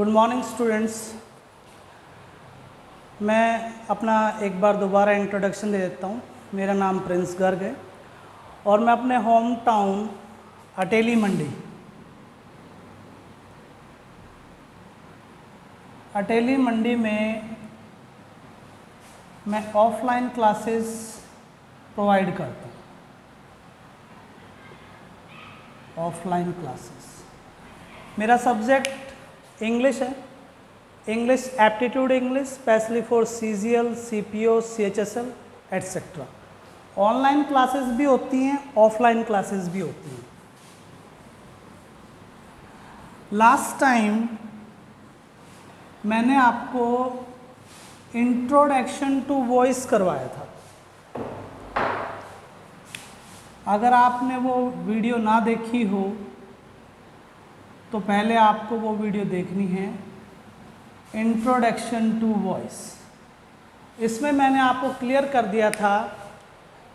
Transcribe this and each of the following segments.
Good morning students. मैं अपना एक बार दोबारा इंट्रोडक्शन दे देता हूँ। मेरा नाम प्रिंस गर्ग है और मैं अपने होम टाउन अटेली मंडी में मैं ऑफलाइन क्लासेस प्रोवाइड करता हूँ। ऑफलाइन क्लासेस मेरा सब्जेक्ट इंग्लिश है, English aptitude English specially for CGL, CPO, CHSL etcetera. Online classes भी होती हैं, ऑफलाइन क्लासेस भी होती हैं। लास्ट टाइम मैंने आपको इंट्रोडक्शन टू वॉइस करवाया था। अगर आपने वो वीडियो ना देखी हो तो पहले आपको वो वीडियो देखनी है, इंट्रोडक्शन टू वॉइस। इसमें मैंने आपको क्लियर कर दिया था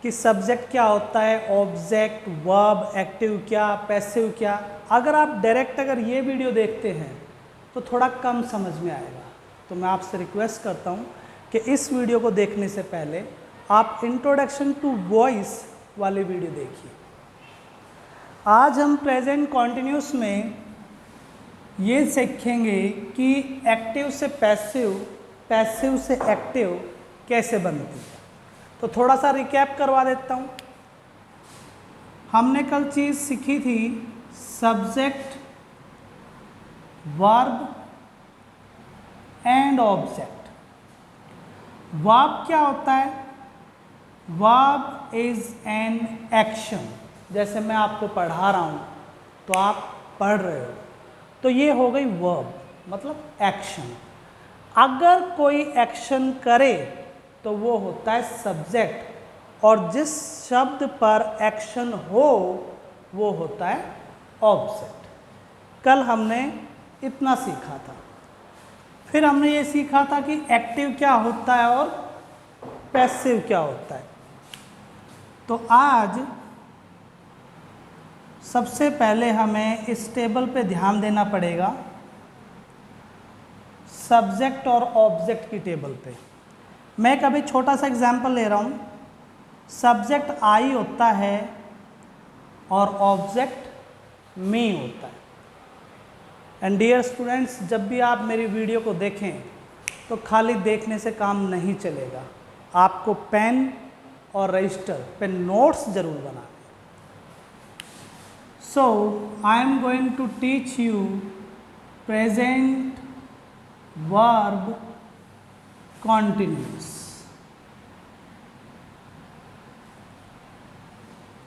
कि सब्जेक्ट क्या होता है, ऑब्जेक्ट, वर्ब, एक्टिव क्या, पैसिव क्या। अगर आप डायरेक्ट ये वीडियो देखते हैं तो थोड़ा कम समझ में आएगा, तो मैं आपसे रिक्वेस्ट करता हूँ कि इस वीडियो को देखने से पहले आप इंट्रोडक्शन टू वॉइस वाली वीडियो देखिए। आज हम प्रेजेंट कॉन्टिन्यूस में ये सीखेंगे कि एक्टिव से पैसिव, पैसिव से एक्टिव कैसे बनती है। तो थोड़ा सा रिकैप करवा देता हूँ। हमने कल चीज़ सीखी थी subject, verb and object. Verb क्या होता है? Verb is an action. जैसे मैं आपको पढ़ा रहा हूँ तो आप पढ़ रहे हो, तो ये हो गई वर्ब, मतलब एक्शन। अगर कोई एक्शन करे तो वो होता है सब्जेक्ट, और जिस शब्द पर एक्शन हो वो होता है ऑब्जेक्ट। कल हमने इतना सीखा था। फिर हमने ये सीखा था कि एक्टिव क्या होता है और पैसिव क्या होता है। तो आज सबसे पहले हमें इस टेबल पे ध्यान देना पड़ेगा, सब्जेक्ट और ऑब्जेक्ट की टेबल पे। मैं एक अभी छोटा सा एग्जांपल ले रहा हूँ। सब्जेक्ट आई होता है और ऑब्जेक्ट मी होता है। एंड डियर स्टूडेंट्स, जब भी आप मेरी वीडियो को देखें तो खाली देखने से काम नहीं चलेगा, आपको पेन और रजिस्टर पे नोट्स जरूर बनाना। So, I am going to teach you present verb continuous।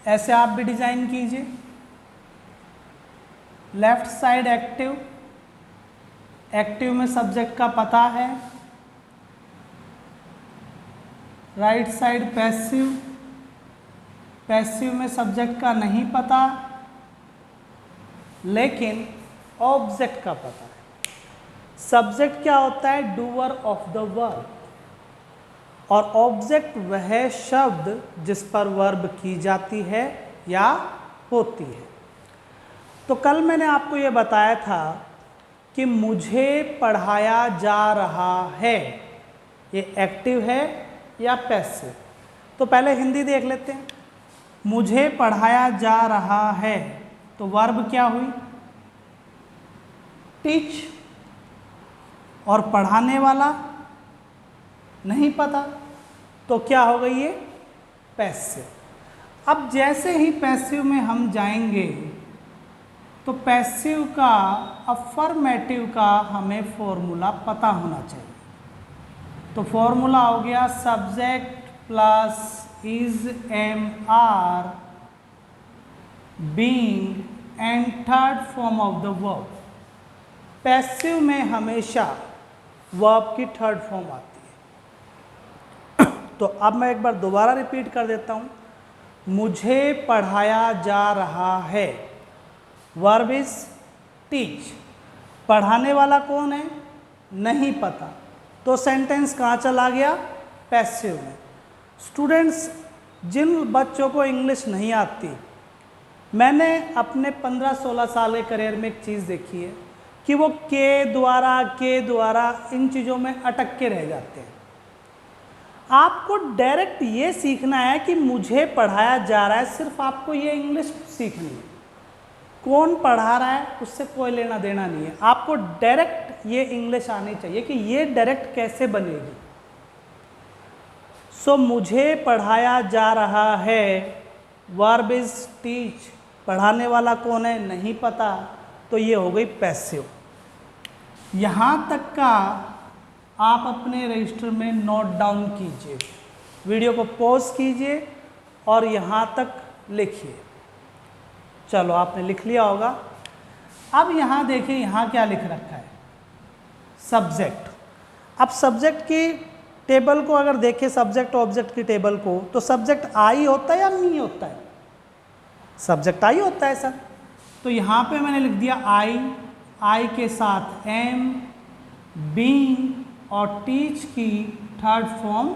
ऐसे आप भी डिजाइन कीजिए। लेफ्ट साइड एक्टिव, एक्टिव में सब्जेक्ट का पता है। राइट साइड पैसिव, पैसिव में सब्जेक्ट का नहीं पता लेकिन ऑब्जेक्ट का पता है। सब्जेक्ट क्या होता है? डूअर ऑफ द वर्ब, और ऑब्जेक्ट वह शब्द जिस पर वर्ब की जाती है या होती है। तो कल मैंने आपको यह बताया था कि मुझे पढ़ाया जा रहा है, ये एक्टिव है या पैसिव। तो पहले हिंदी देख लेते हैं। मुझे पढ़ाया जा रहा है, तो वर्ब क्या हुई? टीच। और पढ़ाने वाला नहीं पता, तो क्या हो गई ये? पैसिव। अब जैसे ही पैसिव में हम जाएंगे तो पैसिव का, अफर्मेटिव का हमें फॉर्मूला पता होना चाहिए। तो फॉर्मूला हो गया subject plus is am are being and third form of the verb. Passive में हमेशा वर्ब की थर्ड फॉर्म आती है। तो अब मैं एक बार दोबारा रिपीट कर देता हूँ। मुझे पढ़ाया जा रहा है, वर्ब इज टीच। पढ़ाने वाला कौन है? नहीं पता, तो सेंटेंस कहाँ चला गया? पैसिव में। स्टूडेंट्स, जिन बच्चों को इंग्लिश नहीं आती, मैंने अपने 15-16 साल के करियर में एक चीज़ देखी है कि कि वो के द्वारा इन चीज़ों में अटक के रह जाते हैं। आपको डायरेक्ट ये सीखना है कि मुझे पढ़ाया जा रहा है, सिर्फ आपको ये इंग्लिश सीखनी है। कौन पढ़ा रहा है उससे कोई लेना देना नहीं है, आपको डायरेक्ट ये इंग्लिश आनी चाहिए कि ये डायरेक्ट कैसे बनेगी। सो मुझे पढ़ाया जा रहा है, वर्ब इज टीच, पढ़ाने वाला कौन है नहीं पता, तो ये हो गई पैसिव। यहाँ तक का आप अपने रजिस्टर में नोट डाउन कीजिए, वीडियो को पॉज कीजिए और यहाँ तक लिखिए। चलो आपने लिख लिया होगा। अब यहाँ देखिए, यहाँ क्या लिख रखा है, सब्जेक्ट। अब सब्जेक्ट की टेबल को अगर देखें, सब्जेक्ट ऑब्जेक्ट की टेबल को, तो सब्जेक्ट आई होता है या मी होता है? सब्जेक्ट आई होता है सर। तो यहाँ पे मैंने लिख दिया आई के साथ एम, बीइंग और टीच की थर्ड फॉर्म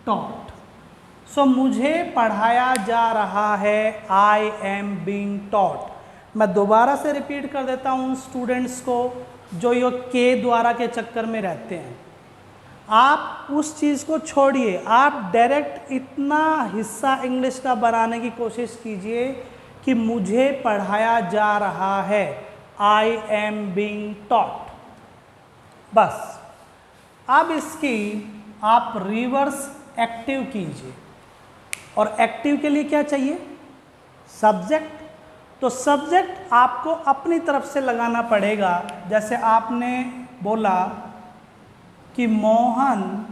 टॉट। सो मुझे पढ़ाया जा रहा है, आई एम बीइंग टॉट। मैं दोबारा से रिपीट कर देता हूँ स्टूडेंट्स को जो ये के द्वारा के चक्कर में रहते हैं। आप उस चीज़ को छोड़िए, आप डायरेक्ट इतना हिस्सा इंग्लिश का बनाने की कोशिश कीजिए कि मुझे पढ़ाया जा रहा है, आई एम बीइंग टॉट। बस अब इसकी आप रिवर्स एक्टिव कीजिए, और एक्टिव के लिए क्या चाहिए? सब्जेक्ट। तो सब्जेक्ट आपको अपनी तरफ से लगाना पड़ेगा। जैसे आपने बोला कि मोहन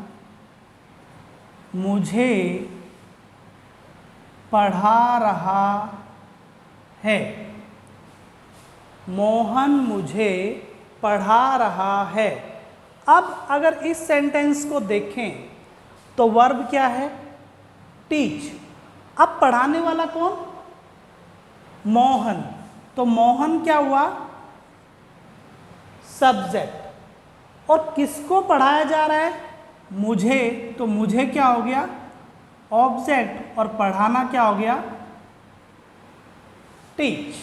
मुझे पढ़ा रहा है, मोहन मुझे पढ़ा रहा है। अब अगर इस सेंटेंस को देखें तो वर्ब क्या है? टीच। अब पढ़ाने वाला कौन? मोहन। तो मोहन क्या हुआ? सब्जेक्ट। और किसको पढ़ाया जा रहा है? मुझे। तो मुझे क्या हो गया? ऑब्जेक्ट। और पढ़ाना क्या हो गया? टीच।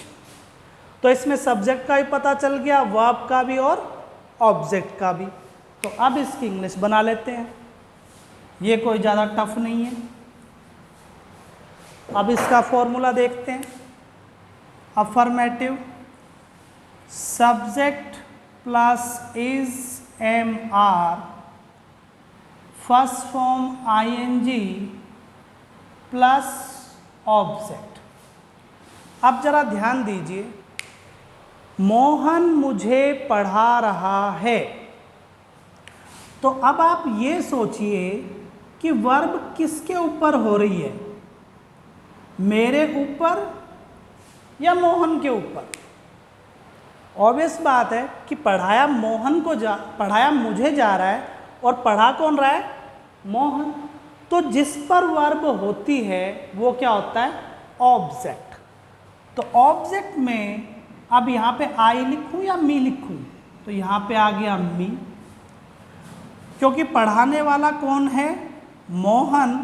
तो इसमें सब्जेक्ट का भी पता चल गया, वर्ब का भी और ऑब्जेक्ट का भी। तो अब इसकी इंग्लिश बना लेते हैं, ये कोई ज़्यादा टफ नहीं है। अब इसका फॉर्मूला देखते हैं। Affirmative, subject plus is am are, first form ING plus object. अब जरा ध्यान दीजिए, मोहन मुझे पढ़ा रहा है। तो अब आप ये सोचिए कि वर्ब किसके ऊपर हो रही है, मेरे ऊपर या मोहन के ऊपर? ऑब्वियस बात है कि पढ़ाया मोहन को पढ़ाया मुझे जा रहा है, और पढ़ा कौन रहा है? मोहन। तो जिस पर वर्ब होती है वो क्या होता है? ऑब्जेक्ट। तो ऑब्जेक्ट में अब यहाँ पे आई लिखूँ या मी लिखूँ? तो यहाँ पे आ गया मी, क्योंकि पढ़ाने वाला कौन है? मोहन।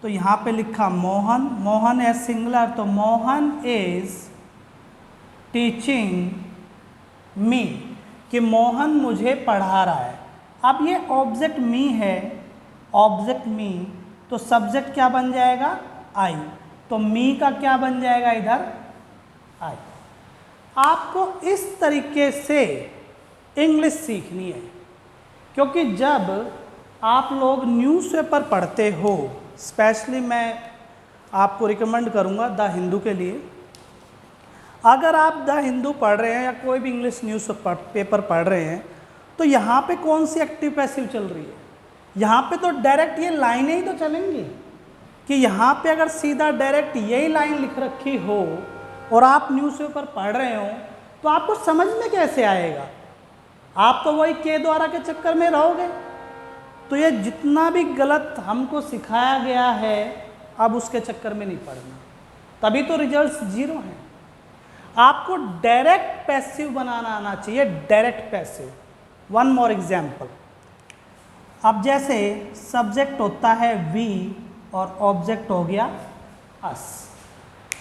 तो यहाँ पे लिखा मोहन, मोहन एज सिंगुलर, तो मोहन इज टीचिंग मी, कि मोहन मुझे पढ़ा रहा है। अब ये ऑब्जेक्ट मी है, ऑब्जेक्ट मी, तो सब्जेक्ट क्या बन जाएगा? आई। तो मी का क्या बन जाएगा इधर? आई। आपको इस तरीके से इंग्लिश सीखनी है, क्योंकि जब आप लोग न्यूज़पेपर पढ़ते हो, स्पेशली मैं आपको रिकमेंड करूंगा द हिंदू के लिए। अगर आप द हिंदू पढ़ रहे हैं या कोई भी इंग्लिश न्यूज़ पेपर पढ़ रहे हैं, तो यहाँ पे कौन सी एक्टिव पैसिव चल रही है? यहाँ पे तो डायरेक्ट ये लाइनें ही तो चलेंगी, कि यहाँ पे अगर सीधा डायरेक्ट यही लाइन लिख रखी हो और आप न्यूज़पेपर पढ़ रहे हो, तो आपको समझ में कैसे आएगा? आप तो वही के द्वारा के चक्कर में रहोगे। तो ये जितना भी गलत हमको सिखाया गया है, अब उसके चक्कर में नहीं पड़ना, तभी तो रिजल्ट्स जीरो हैं। आपको डायरेक्ट पैसिव बनाना आना चाहिए, direct passive. One more example. अब जैसे सब्जेक्ट होता है वी और ऑब्जेक्ट हो गया अस।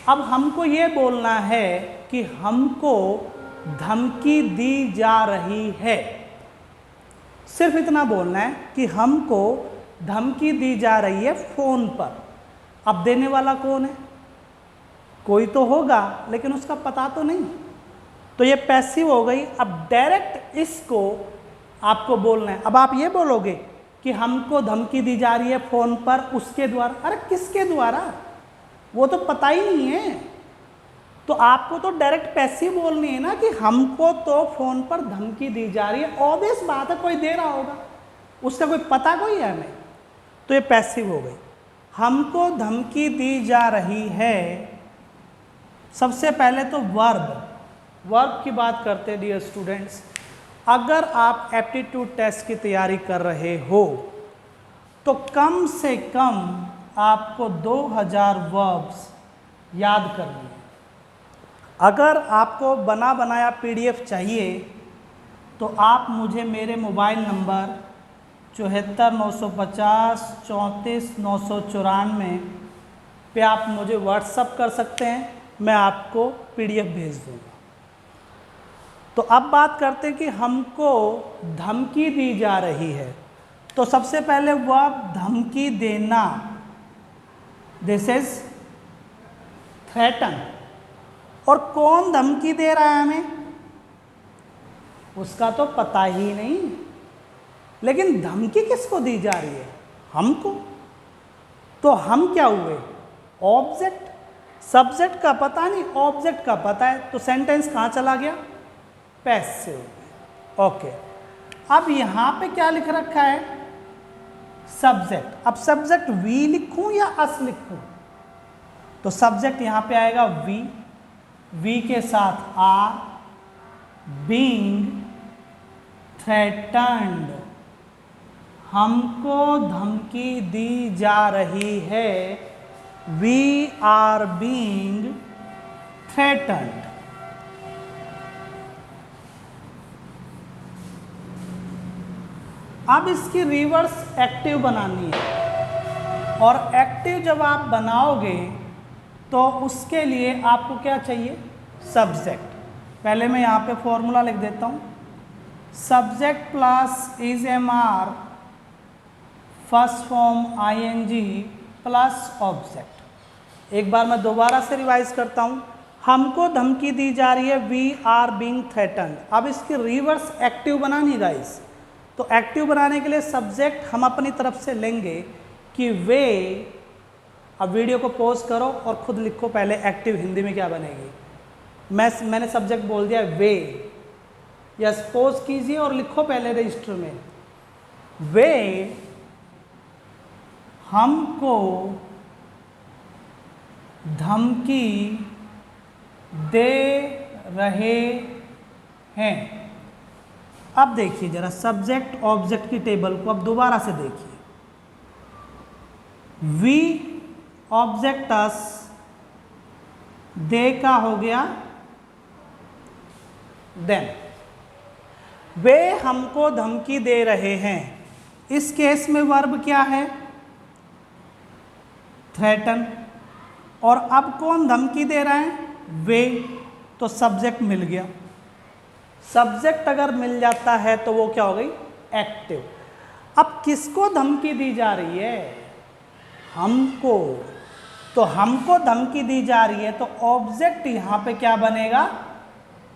अब हमको ये बोलना है कि हमको धमकी दी जा रही है। सिर्फ इतना बोलना है कि हमको धमकी दी जा रही है फोन पर। अब देने वाला कौन है? कोई तो होगा, लेकिन उसका पता तो नहीं, तो ये पैसिव हो गई। अब डायरेक्ट इसको आपको बोलना है। अब आप ये बोलोगे कि हमको धमकी दी जा रही है फोन पर, उसके द्वारा। अरे किसके द्वारा? वो तो पता ही नहीं है। तो आपको तो डायरेक्ट पैसिव बोलनी है ना कि हमको तो फोन पर धमकी दी जा रही है। ऑब्वियस बात है, कोई दे रहा होगा, उसका कोई पता कोई है हमें, तो ये पैसिव हो गई। हमको धमकी दी जा रही है। सबसे पहले तो वर्ब की बात करते हैं डियर स्टूडेंट्स। अगर आप एप्टीट्यूड टेस्ट की तैयारी कर रहे हो तो कम से कम आपको 2000 वर्ब्स याद करनी है। अगर आपको बना बनाया पीडीएफ चाहिए तो आप मुझे मेरे मोबाइल नंबर 74 950 34 994 पे आप मुझे व्हाट्सअप कर सकते हैं, मैं आपको पीडीएफ भेज दूँगा। तो अब बात करते हैं कि हमको धमकी दी जा रही है। तो सबसे पहले वर्ब धमकी देना, दिस इज थ्रेटन। और कौन धमकी दे रहा है हमें, उसका तो पता ही नहीं। लेकिन धमकी किसको दी जा रही है? हमको। तो हम क्या हुए? ऑब्जेक्ट। सब्जेक्ट का पता नहीं, ऑब्जेक्ट का पता है, तो सेंटेंस कहाँ चला गया? पैसिव। ओके, अब यहां पे क्या लिख रखा है? सब्जेक्ट। अब सब्जेक्ट वी लिखूं या अस लिखूं? तो सब्जेक्ट यहां पे आएगा वी के साथ आर, बीइंग थ्रेटन्ड। हमको धमकी दी जा रही है, वी आर बीइंग थ्रेटन्ड। अब इसकी रिवर्स एक्टिव बनानी है, और एक्टिव जब आप बनाओगे तो उसके लिए आपको क्या चाहिए? सब्जेक्ट। पहले मैं यहाँ पे फॉर्मूला लिख देता हूँ। Subject plus is am are, first form ING plus object. एक बार मैं दोबारा से रिवाइज करता हूँ। हमको धमकी दी जा रही है, वी आर बीइंग थ्रेटन्ड। अब इसकी रिवर्स एक्टिव बनानी गाइस। तो एक्टिव बनाने के लिए सब्जेक्ट हम अपनी तरफ से लेंगे कि वे। अब वीडियो को पॉज करो और खुद लिखो पहले एक्टिव हिंदी में क्या बनेगी। मैंने सब्जेक्ट बोल दिया वे। यस, पॉज कीजिए और लिखो पहले रजिस्टर में। वे हमको धमकी दे रहे हैं। अब देखिए जरा सब्जेक्ट ऑब्जेक्ट की टेबल को अब दोबारा से देखिए। वी ऑब्जेक्ट अस, दे का हो गया देन। वे हमको धमकी दे रहे हैं। इस केस में वर्ब क्या है? थ्रेटन। और अब कौन धमकी दे रहा है? वे। तो सब्जेक्ट मिल गया। सब्जेक्ट अगर मिल जाता है तो वो क्या हो गई? एक्टिव। अब किसको धमकी दी जा रही है? हमको। तो हमको धमकी दी जा रही है तो ऑब्जेक्ट यहां पे क्या बनेगा?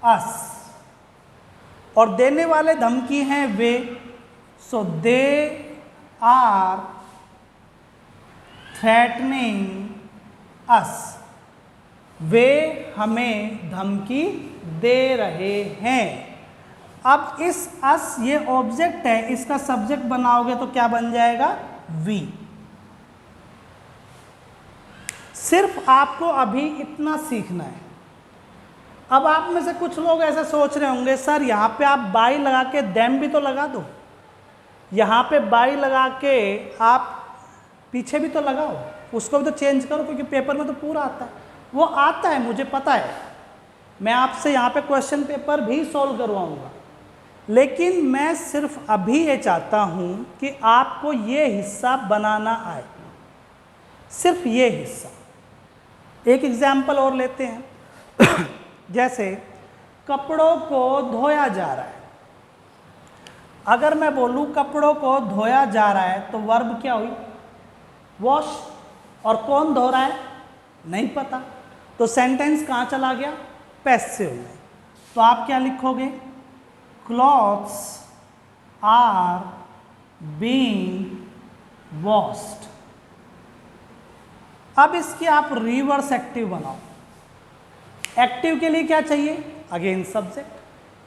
अस। और देने वाले धमकी हैं वे, सो दे आर थ्रेटनिंग अस। वे हमें धमकी दे रहे हैं। अब इस अस, ये ऑब्जेक्ट है, इसका सब्जेक्ट बनाओगे तो क्या बन जाएगा? वी। सिर्फ आपको अभी इतना सीखना है। अब आप में से कुछ लोग ऐसा सोच रहे होंगे, सर यहाँ पे आप बाई लगा के देम भी तो लगा दो, यहाँ पे बाई लगा के आप पीछे भी तो लगाओ, उसको भी तो चेंज करो, क्योंकि पेपर में तो पूरा आता है। वो आता है, मुझे पता है, मैं आपसे यहाँ पे क्वेश्चन पेपर भी सॉल्व करवाऊँगा, लेकिन मैं सिर्फ अभी ये चाहता हूँ कि आपको ये हिस्सा बनाना आए, सिर्फ ये हिस्सा। एक एग्जाम्पल और लेते हैं। जैसे कपड़ों को धोया जा रहा है। अगर मैं बोलूं कपड़ों को धोया जा रहा है तो वर्ब क्या हुई? वॉश। और कौन धो रहा है? नहीं पता, तो सेंटेंस कहाँ चला गया? पैसिव में। तो आप क्या लिखोगे? Clothes are being washed. अब इसकी आप रिवर्स एक्टिव बनाओ। एक्टिव के लिए क्या चाहिए? अगेन सब्जेक्ट,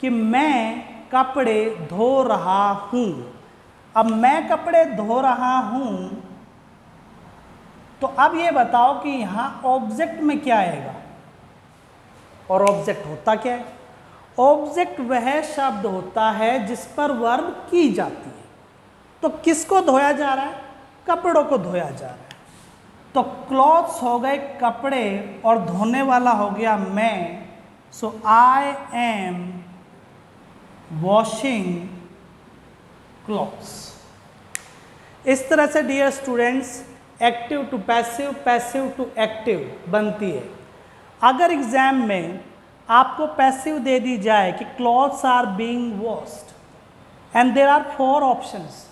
कि मैं कपड़े धो रहा हूं। अब मैं कपड़े धो रहा हूं, तो अब ये बताओ कि यहां ऑब्जेक्ट में क्या आएगा? और ऑब्जेक्ट होता क्या है? ऑब्जेक्ट वह शब्द होता है जिस पर वर्ब की जाती है। तो किसको धोया जा रहा है? कपड़ों को धोया जा रहा है। तो क्लॉथ्स हो गए कपड़े और धोने वाला हो गया मैं। So I am washing clothes. इस तरह से dear students active to passive, passive to active बनती है। अगर एग्जाम में आपको पैसिव दे दी जाए कि clothes are being washed and there are 4 options,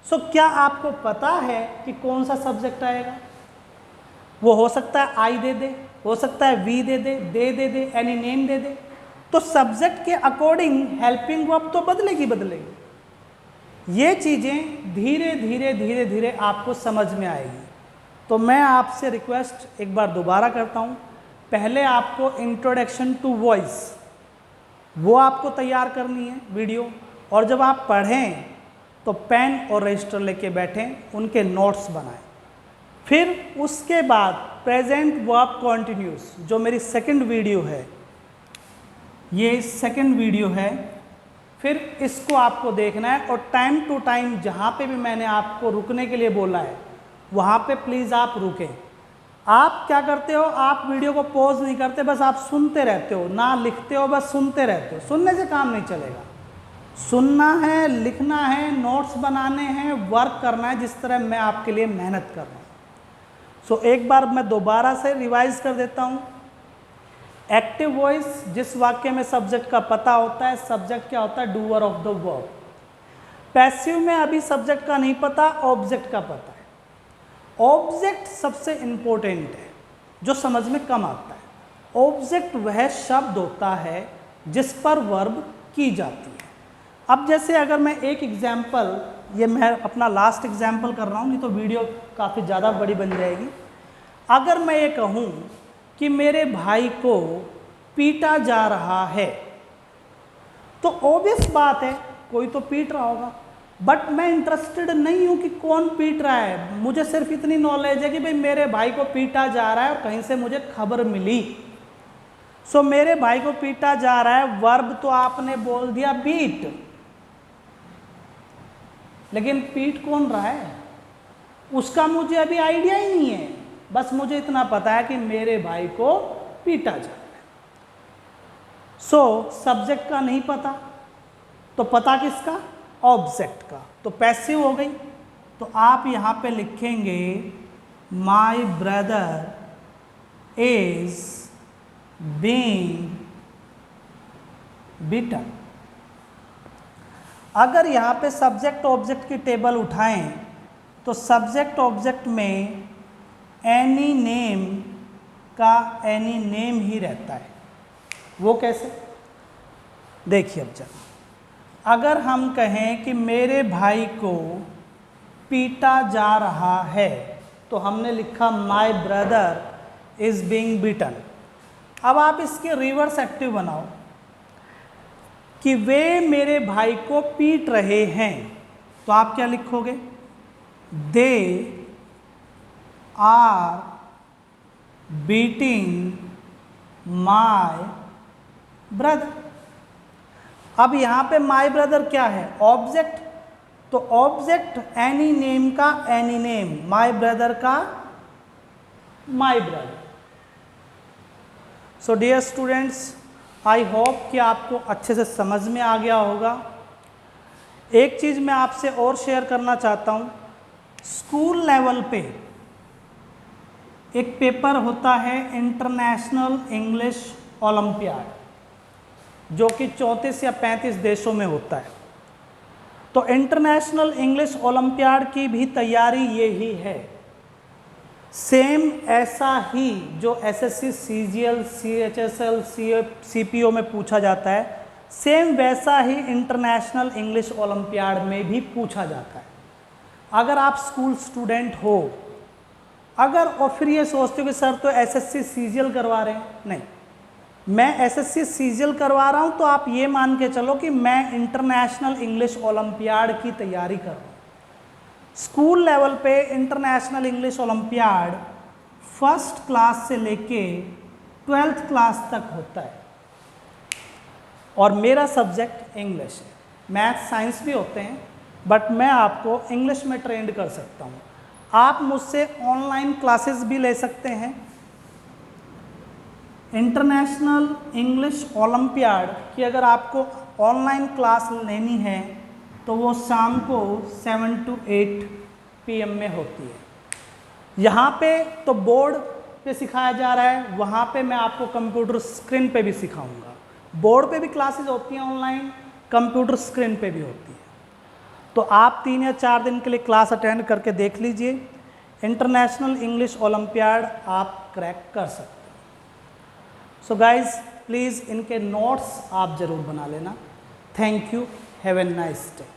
so क्या आपको पता है कि कौन सा सब्जेक्ट आएगा? वो हो सकता है आई दे दे, हो सकता है वी दे दे, एनी नेम दे दे। तो सब्जेक्ट के अकॉर्डिंग हेल्पिंग वर्ब तो बदलेगी। ये चीज़ें धीरे धीरे धीरे धीरे आपको समझ में आएगी। तो मैं आपसे रिक्वेस्ट एक बार दोबारा करता हूँ। पहले आपको इंट्रोडक्शन टू वॉइस वो आपको तैयार करनी है वीडियो, और जब आप पढ़ें तो पेन और रजिस्टर लेके बैठें, उनके नोट्स बनाएं। फिर उसके बाद प्रेजेंट वर्ब कॉन्टिन्यूस जो मेरी सेकंड वीडियो है, ये सेकंड वीडियो है, फिर इसको आपको देखना है। और टाइम टू टाइम जहाँ पे भी मैंने आपको रुकने के लिए बोला है वहाँ पे प्लीज़ आप रुकें। आप क्या करते हो? आप वीडियो को पॉज नहीं करते, बस आप सुनते रहते हो, ना लिखते हो, बस सुनते रहते हो। सुनने से काम नहीं चलेगा। सुनना है, लिखना है, नोट्स बनाने हैं, वर्क करना है, जिस तरह मैं आपके लिए मेहनत कर रहा हूँ। सो एक बार मैं दोबारा से रिवाइज कर देता हूँ। एक्टिव वॉइस जिस वाक्य में सब्जेक्ट का पता होता है, सब्जेक्ट क्या होता है? Doer of the verb. Passive में अभी सब्जेक्ट का नहीं पता, ऑब्जेक्ट का पता है। ऑब्जेक्ट सबसे इंपॉर्टेंट है, जो समझ में कम आता है। ऑब्जेक्ट वह शब्द होता है जिस पर वर्ब की जाती है। अब जैसे अगर मैं एक एग्जाम्पल, ये मैं अपना लास्ट एग्जाम्पल कर रहा हूँ, नहीं तो वीडियो काफ़ी ज़्यादा बड़ी बन जाएगी। अगर मैं ये कहूँ कि मेरे भाई को पीटा जा रहा है, तो ऑब्वियस बात है कोई तो पीट रहा होगा, बट मैं इंटरेस्टेड नहीं हूँ कि कौन पीट रहा है। मुझे सिर्फ इतनी नॉलेज है कि भाई मेरे भाई को पीटा जा रहा है और कहीं से मुझे खबर मिली। सो मेरे भाई को पीटा जा रहा है, वर्ब तो आपने बोल दिया बीट, लेकिन पीट कौन रहा है उसका मुझे अभी आइडिया ही नहीं है। बस मुझे इतना पता है कि मेरे भाई को पीटा जा रहा है। सो सब्जेक्ट का नहीं पता, तो पता किसका? ऑब्जेक्ट का। तो पैसिव हो गई। तो आप यहाँ पे लिखेंगे my brother is being beaten. अगर यहाँ पे सब्जेक्ट ऑब्जेक्ट की टेबल उठाएं तो सब्जेक्ट ऑब्जेक्ट में एनी नेम का एनी नेम ही रहता है। वो कैसे? देखिए अब जरा, अगर हम कहें कि मेरे भाई को पीटा जा रहा है, तो हमने लिखा my brother is being beaten. अब आप इसके रिवर्स एक्टिव बनाओ कि वे मेरे भाई को पीट रहे हैं, तो आप क्या लिखोगे? They are beating my brother. अब यहाँ पे माई ब्रदर क्या है? ऑब्जेक्ट। तो ऑब्जेक्ट एनी नेम का एनी नेम, माई ब्रदर का my brother. So dear students, I hope कि आपको अच्छे से समझ में आ गया होगा। एक चीज़ मैं आपसे और शेयर करना चाहता हूँ। स्कूल लेवल पे एक पेपर होता है इंटरनेशनल इंग्लिश ओलंपियाड। जो कि 34 या 35 देशों में होता है। तो इंटरनेशनल इंग्लिश ओलंपियाड की भी तैयारी ये ही है, सेम ऐसा ही जो एसएससी, सीजीएल, सीएचएसएल, सीपीओ में पूछा जाता है, सेम वैसा ही इंटरनेशनल इंग्लिश ओलंपियाड में भी पूछा जाता है। अगर आप स्कूल स्टूडेंट हो, अगर और फिर ये सोचते हो कि सर तो एसएससी सीजीएल करवा रहे हैं, नहीं, मैं एसएससी सीजीएल करवा रहा हूँ तो आप ये मान के चलो कि मैं इंटरनेशनल इंग्लिश ओलंपियाड की तैयारी कर रहा हूँ। स्कूल लेवल पे international English olympiad first class से लेके 12th क्लास तक होता है और मेरा सब्जेक्ट इंग्लिश है। मैथ साइंस भी होते हैं, बट मैं आपको इंग्लिश में ट्रेंड कर सकता हूँ। आप मुझसे ऑनलाइन क्लासेस भी ले सकते हैं। इंटरनेशनल इंग्लिश ओलंपियाड की अगर आपको ऑनलाइन क्लास लेनी है तो वो शाम को 7 to 8 PM में होती है। यहाँ पे तो बोर्ड पे सिखाया जा रहा है, वहाँ पे मैं आपको कंप्यूटर स्क्रीन पे भी सिखाऊंगा। बोर्ड पे भी क्लासेस होती हैं ऑनलाइन, कंप्यूटर स्क्रीन पे भी होती है। तो आप 3 या 4 दिन के लिए क्लास अटेंड करके देख लीजिए, इंटरनेशनल इंग्लिश ओलंपियाड आप क्रैक कर सकते हैं। सो गाइज प्लीज़ इनके नोट्स आप ज़रूर बना लेना। Thank you, have a nice day.